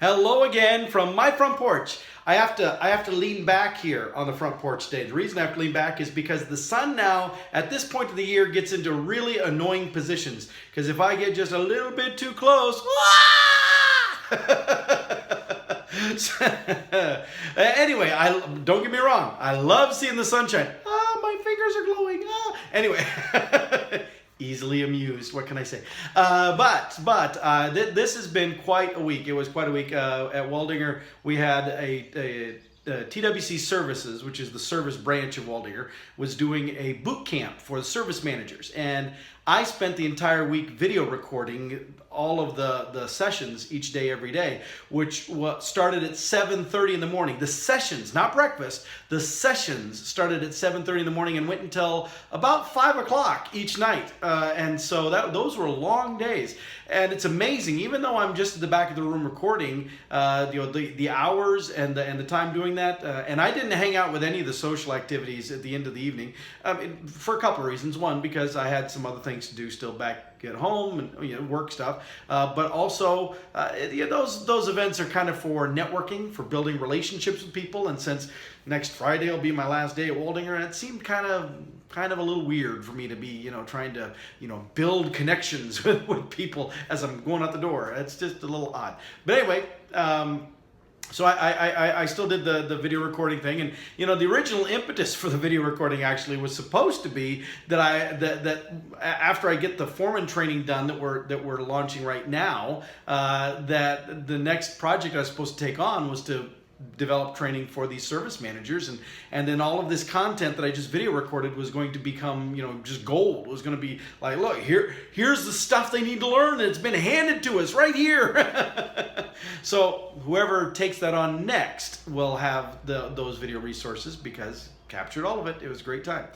Hello again from my front porch. I have to lean back here on the front porch today. The reason I have to lean back is because the sun now at this point of the year gets into really annoying positions. Because if I get just a little bit too close, anyway, don't get me wrong. I love seeing the sunshine. My fingers are glowing. Anyway. Easily amused. What can I say? This has been quite a week. It was quite a week at Waldinger. We had a TWC Services, which is the service branch of Waldinger, was doing a boot camp for the service managers, and I spent the entire week video recording all of the sessions each day, every day, which started at 7:30 in the morning. The sessions, not breakfast, the sessions started at 7:30 in the morning and went until about 5 o'clock each night. And so those were long days. And it's amazing, even though I'm just at the back of the room recording, the hours and the time doing that, and I didn't hang out with any of the social activities at the end of the evening, for a couple of reasons. One, because I had some other things to do still back at home and work stuff, but also those events are kind of for networking, for building relationships with people. And since next Friday will be my last day at Waldinger, it seemed kind of a little weird for me to be trying to build connections with people as I'm going out the door. It's just a little odd. But anyway, so I still did the video recording thing, and the original impetus for the video recording actually was supposed to be that after I get the foreman training done that we're launching right now, that the next project I was supposed to take on was to develop training for these service managers, and then all of this content that I just video recorded was going to become just gold. It was going to be like, look, here's the stuff they need to learn. It's been handed to us right here. So whoever takes that on next will have those video resources, because captured all of it. It was a great time.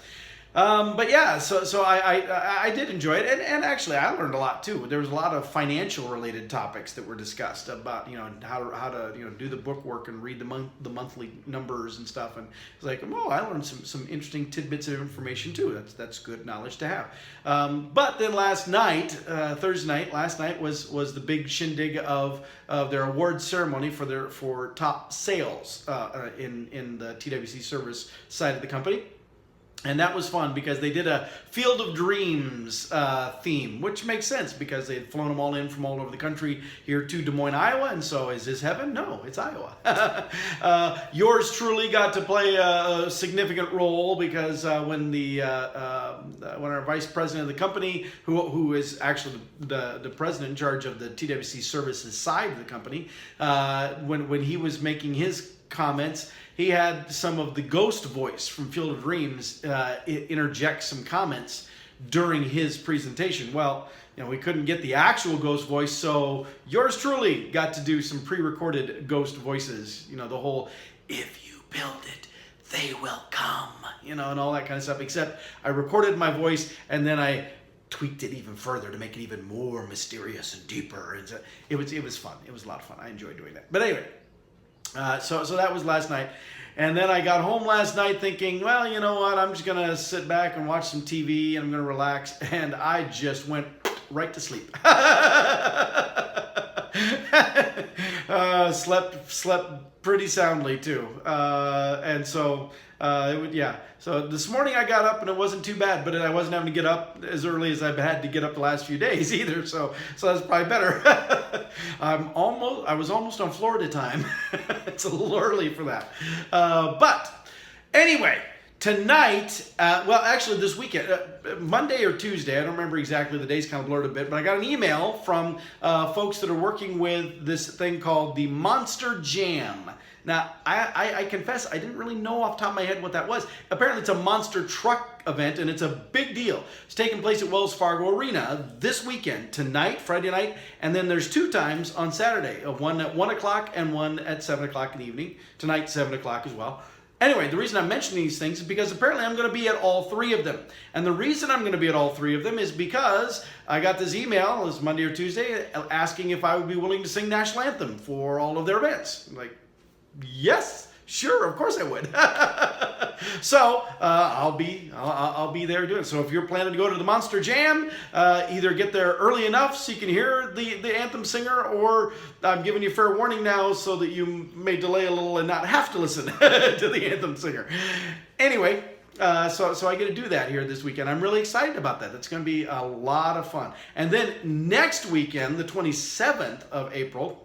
But yeah, so I did enjoy it, and actually I learned a lot too. There was a lot of financial related topics that were discussed about how to do the bookwork and read the monthly numbers and stuff. And it's like, I learned some interesting tidbits of information too. That's good knowledge to have. But then last night, Thursday night, was the big shindig of their award ceremony for top sales in the TWC service side of the company. And that was fun because they did a Field of Dreams theme, which makes sense because they had flown them all in from all over the country here to Des Moines, Iowa. And so is this heaven? No, it's Iowa. Yours truly got to play a significant role because when our vice president of the company, who is actually the president in charge of the TWC services side of the company, when he was making his comments, he had some of the ghost voice from Field of Dreams interject some comments during his presentation. Well, we couldn't get the actual ghost voice, so yours truly got to do some pre-recorded ghost voices. The whole, if you build it, they will come, and all that kind of stuff. Except I recorded my voice and then I tweaked it even further to make it even more mysterious and deeper. And so it was fun. It was a lot of fun. I enjoyed doing that. But anyway. So that was last night. And then I got home last night thinking, well, you know what? I'm just going to sit back and watch some TV and I'm going to relax. And I just went right to sleep. Slept pretty soundly too. And so, So this morning I got up and it wasn't too bad, but I wasn't having to get up as early as I've had to get up the last few days either. So that's probably better. I was almost on Florida time. It's a little early for that. But anyway, tonight, actually this weekend, Monday or Tuesday, I don't remember exactly, the day's kind of blurred a bit, but I got an email from folks that are working with this thing called the Monster Jam. Now, I confess, I didn't really know off the top of my head what that was. Apparently, it's a monster truck event, and it's a big deal. It's taking place at Wells Fargo Arena this weekend, tonight, Friday night, and then there's 2 times on Saturday, one at 1 o'clock and one at 7 o'clock in the evening. Tonight, 7 o'clock as well. Anyway, the reason I'm mentioning these things is because apparently I'm going to be at all 3 of them. And the reason I'm going to be at all 3 of them is because I got this email, it was Monday or Tuesday, asking if I would be willing to sing National Anthem for all of their events. I'm like, yes, Sure, of course I would. So I'll be there doing it. So if you're planning to go to the Monster Jam, either get there early enough so you can hear the anthem singer, or I'm giving you fair warning now so that you may delay a little and not have to listen to the anthem singer. Anyway, so I get to do that here this weekend. I'm really excited about that. That's going to be a lot of fun. And then next weekend, the 27th of April,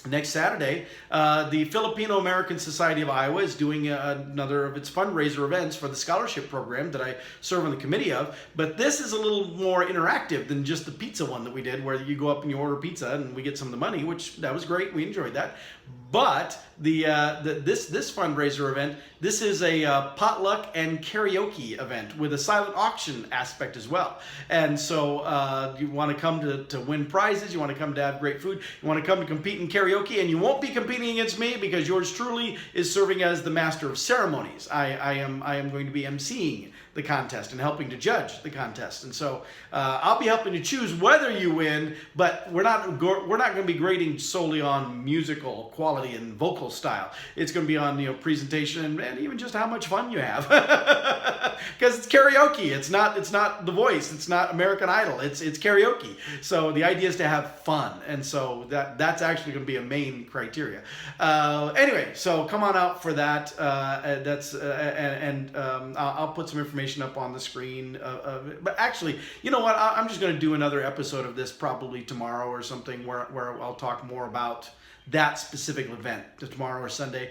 next Saturday, the Filipino American Society of Iowa is doing another of its fundraiser events for the scholarship program that I serve on the committee of. But this is a little more interactive than just the pizza one that we did, where you go up and you order pizza and we get some of the money, which that was great. We enjoyed that. But this fundraiser event, this is a potluck and karaoke event with a silent auction aspect as well. And so you want to come to win prizes, you want to come to have great food, you want to come to compete in karaoke, and you won't be competing against me because yours truly is serving as the master of ceremonies. I am going to be emceeing the contest and helping to judge the contest, and so I'll be helping to choose whether you win. But we're not going to be grading solely on musical quality and vocal style. It's going to be on presentation and even just how much fun you have, because it's karaoke. It's not The Voice. It's not American Idol. It's karaoke. So the idea is to have fun, and so that's actually going to be a main criteria. Anyway, so come on out for that. I'll put some information up on the screen. But actually, you know what? I'm just going to do another episode of this probably tomorrow or something where I'll talk more about that specific event tomorrow or Sunday,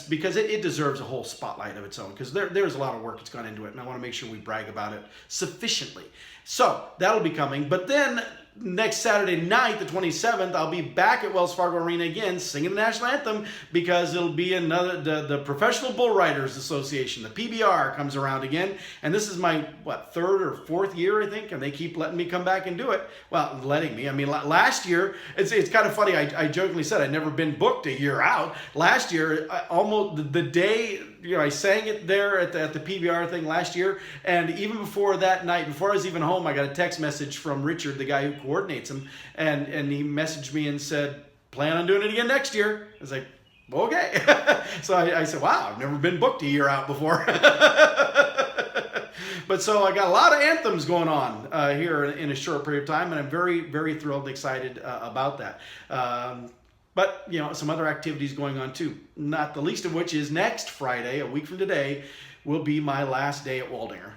because it deserves a whole spotlight of its own, because there's a lot of work that's gone into it, and I want to make sure we brag about it sufficiently. So that'll be coming. But then next Saturday night, the 27th, I'll be back at Wells Fargo Arena again singing the National Anthem, because it'll be another, the Professional Bull Riders Association, the PBR, comes around again. And this is my, third or fourth year, I think, and they keep letting me come back and do it. Well, letting me. I mean, last year, it's kind of funny. I jokingly said I'd never been booked a year out. Last year, almost the day, I sang it there at the PBR thing last year, and even before that night, before I was even home, I got a text message from Richard, the guy who coordinates them, and he messaged me and said, plan on doing it again next year. I was like, okay. So I said, wow, I've never been booked a year out before. But so I got a lot of anthems going on here in a short period of time, and I'm very, very thrilled and excited about that. But, some other activities going on too, not the least of which is next Friday, a week from today, will be my last day at Waldinger.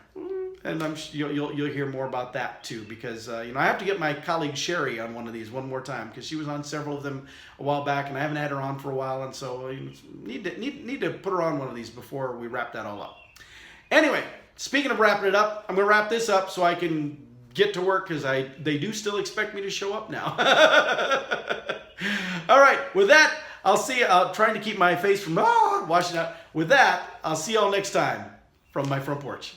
And you'll hear more about that too, because I have to get my colleague Sherry on one of these one more time, because she was on several of them a while back, and I haven't had her on for a while, and so need to put her on one of these before we wrap that all up. Anyway, speaking of wrapping it up, I'm going to wrap this up so I can get to work, because they do still expect me to show up now. All right, with that, I'll see you. I'm trying to keep my face from washing out. With that, I'll see y'all next time from my front porch.